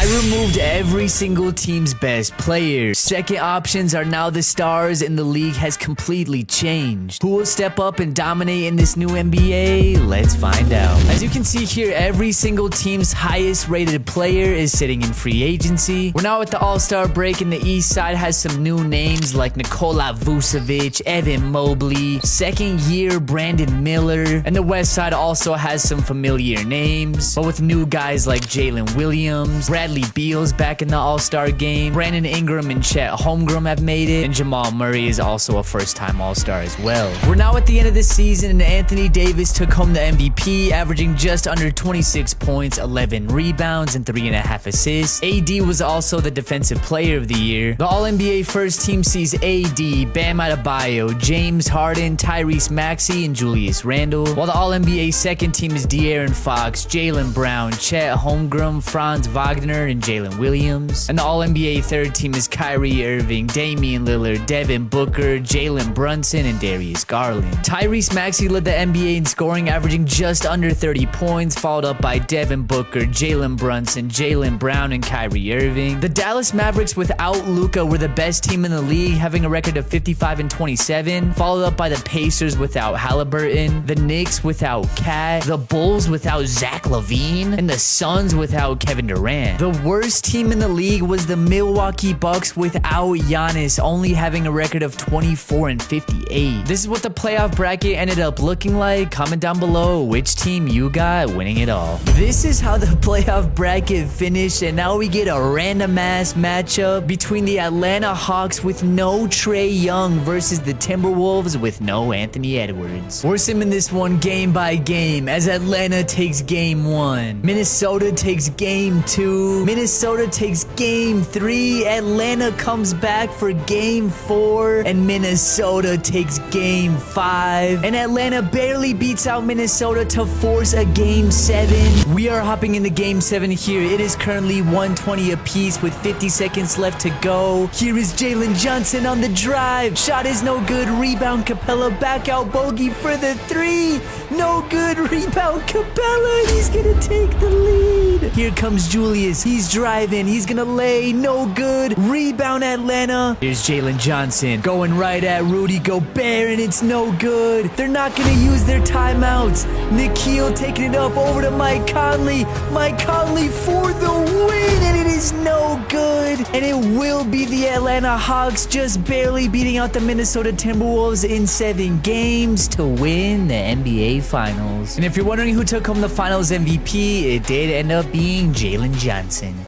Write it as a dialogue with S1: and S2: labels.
S1: I removed every single team's best players. Second options are now the stars, and the league has completely changed. Who will step up and dominate in this new NBA? Let's find out. As you can see here, every single team's highest rated player is sitting in free agency. We're now at the All-Star break, and the East side has some new names like Nikola Vucevic, Evan Mobley, second year Brandon Miller, and the West side also has some familiar names, but with new guys like Jalen Williams, Bradley Beal's back in the All-Star game, Brandon Ingram and Chet Holmgren have made it, and Jamal Murray is also a first-time All-Star as well. We're now at the end of the season, and Anthony Davis took home the MVP, averaging just under 26 points, 11 rebounds, and 3.5 assists. AD was also the Defensive Player of the Year. The All-NBA first team sees AD, Bam Adebayo, James Harden, Tyrese Maxey, and Julius Randle, while the All-NBA second team is De'Aaron Fox, Jaylen Brown, Chet Holmgren, Franz Wagner, and Jalen Williams. And the All-NBA third team is Kyrie Irving, Damian Lillard, Devin Booker, Jalen Brunson, and Darius Garland. Tyrese Maxey led the NBA in scoring, averaging just under 30 points, followed up by Devin Booker, Jalen Brunson, Jaylen Brown, and Kyrie Irving. The Dallas Mavericks without Luka were the best team in the league, having a record of 55-27, followed up by the Pacers without Halliburton, the Knicks without Cat, the Bulls without Zach LaVine, and the Suns without Kevin Durant. The worst team in the league was the Milwaukee Bucks without Giannis, only having a record of 24-58. This is what the playoff bracket ended up looking like. Comment down below which team you got winning it all. This is how the playoff bracket finished, and now we get a random ass matchup between the Atlanta Hawks with no Trae Young versus the Timberwolves with no Anthony Edwards. We're simming this one game by game as Atlanta takes game 1. Minnesota takes game 2. Minnesota takes game 3. Atlanta comes back for game 4. And Minnesota takes game 5. And Atlanta barely beats out Minnesota to force a game 7. We are hopping into game 7 here. It is currently 120 apiece with 50 seconds left to go. Here is Jalen Johnson on the drive. Shot is no good. Rebound Capella. Back out bogey for the 3. No good. Rebound Capella. He's gonna take the lead. Here comes Julius. He's driving. He's gonna lay. No good. Rebound Atlanta. Here's Jalen Johnson going right at Rudy Gobert, and it's no good. They're not gonna use their timeouts. Nikhil taking it up over to Mike Conley. Mike Conley for the win, and it is no good. And it will be the Atlanta Hawks just barely beating out the Minnesota Timberwolves in 7 games to win the NBA Finals. And if you're wondering who took home the Finals MVP, it did end up being Jalen Johnson.